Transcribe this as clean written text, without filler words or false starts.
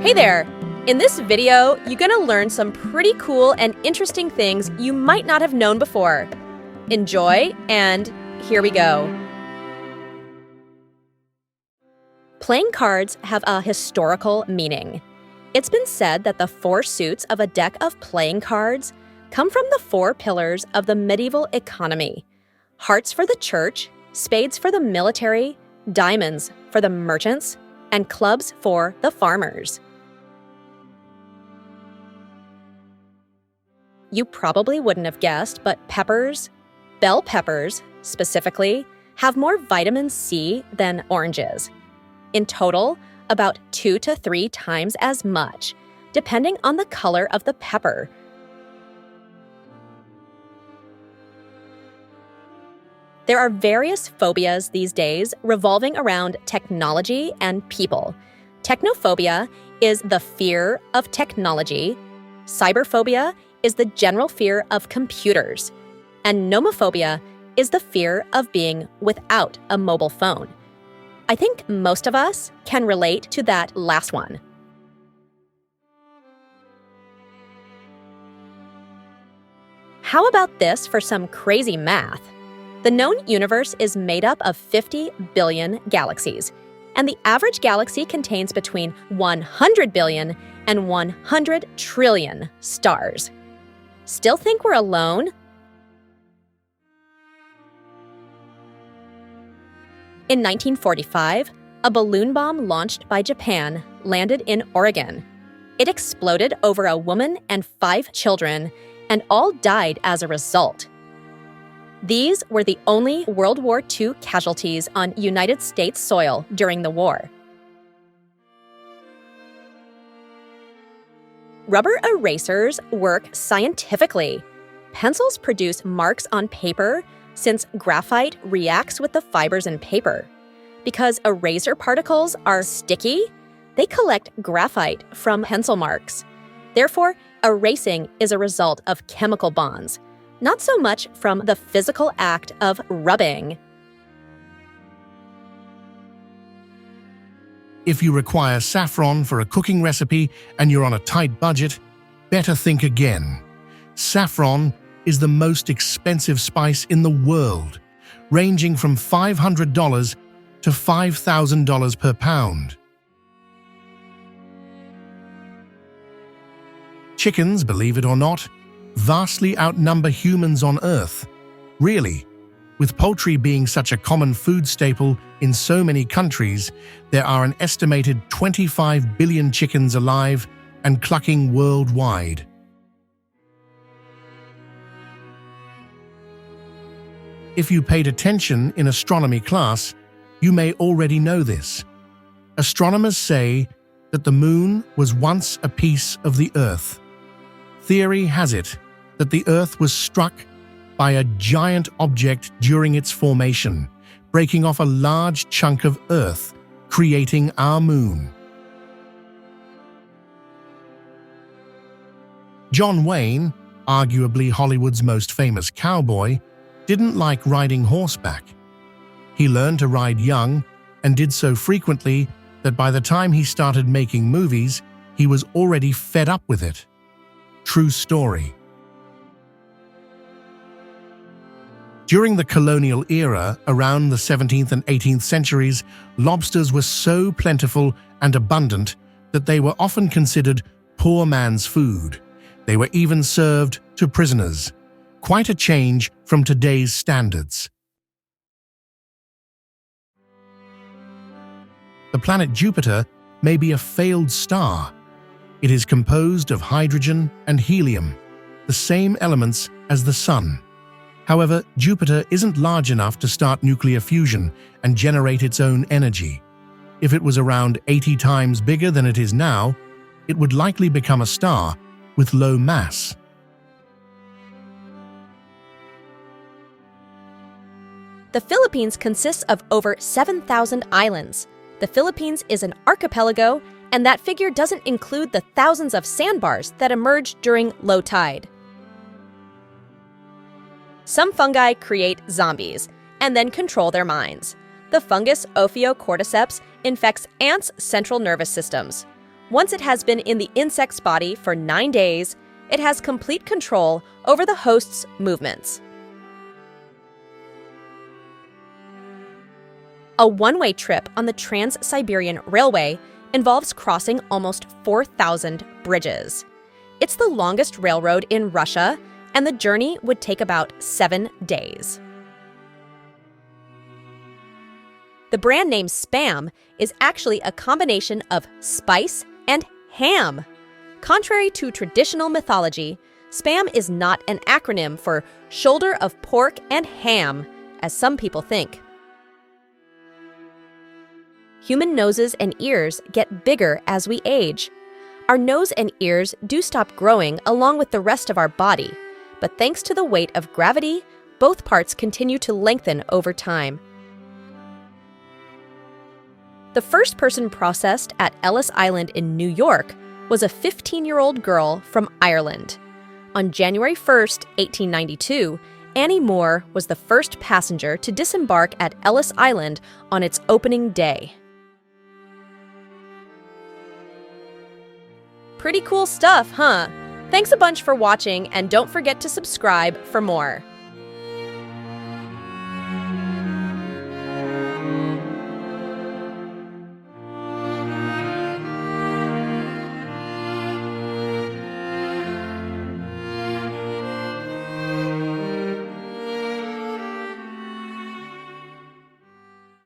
Hey there! In this video, you're gonna learn some pretty cool and interesting things you might not have known before. Enjoy, and here we go. Playing cards have a historical meaning. It's been said that the four suits of a deck of playing cards come from the four pillars of the medieval economy: hearts for the church, spades for the military, diamonds for the merchants, and clubs for the farmers. You probably wouldn't have guessed, but peppers, bell peppers specifically, have more vitamin C than oranges. In total, about 2 to 3 times as much, depending on the color of the pepper. There are various phobias these days revolving around technology and people. Technophobia is the fear of technology. Cyberphobia is the general fear of computers. And nomophobia is the fear of being without a mobile phone. I think most of us can relate to that last one. How about this for some crazy math? The known universe is made up of 50 billion galaxies, and the average galaxy contains between 100 billion and 100 trillion stars. Still think we're alone? In 1945, a balloon bomb launched by Japan landed in Oregon. It exploded over a woman and 5 children, and all died as a result. These were the only World War II casualties on United States soil during the war. Rubber erasers work scientifically. Pencils produce marks on paper since graphite reacts with the fibers in paper. Because eraser particles are sticky, they collect graphite from pencil marks. Therefore, erasing is a result of chemical bonds, not so much from the physical act of rubbing. If you require saffron for a cooking recipe and you're on a tight budget, better think again. Saffron is the most expensive spice in the world, ranging from $500 to $5,000 per pound. Chickens, believe it or not, vastly outnumber humans on Earth. Really, with poultry being such a common food staple in so many countries, there are an estimated 25 billion chickens alive and clucking worldwide. If you paid attention in astronomy class, you may already know this. Astronomers say that the moon was once a piece of the Earth. Theory has it that the Earth was struck by a giant object during its formation, breaking off a large chunk of Earth, creating our moon. John Wayne, arguably Hollywood's most famous cowboy, didn't like riding horseback. He learned to ride young and did so frequently that by the time he started making movies, he was already fed up with it. True story. During the colonial era, around the 17th and 18th centuries, lobsters were so plentiful and abundant that they were often considered poor man's food. They were even served to prisoners. Quite a change from today's standards. The planet Jupiter may be a failed star. It is composed of hydrogen and helium, the same elements as the Sun. However, Jupiter isn't large enough to start nuclear fusion and generate its own energy. If it was around 80 times bigger than it is now, it would likely become a star with low mass. The Philippines consists of over 7,000 islands. The Philippines is an archipelago, and that figure doesn't include the thousands of sandbars that emerge during low tide. Some fungi create zombies and then control their minds. The fungus Ophiocordyceps infects ants' central nervous systems. Once it has been in the insect's body for 9 days, it has complete control over the host's movements. A one-way trip on the Trans-Siberian Railway involves crossing almost 4,000 bridges. It's the longest railroad in Russia, and the journey would take about 7 days. The brand name Spam is actually a combination of spice and ham. Contrary to traditional mythology, Spam is not an acronym for shoulder of pork and ham, as some people think. Human noses and ears get bigger as we age. Our nose and ears do stop growing along with the rest of our body, but thanks to the weight of gravity, both parts continue to lengthen over time. The first person processed at Ellis Island in New York was a 15-year-old girl from Ireland. On January 1, 1892, Annie Moore was the first passenger to disembark at Ellis Island on its opening day. Pretty cool stuff, huh? Thanks a bunch for watching, and don't forget to subscribe for more.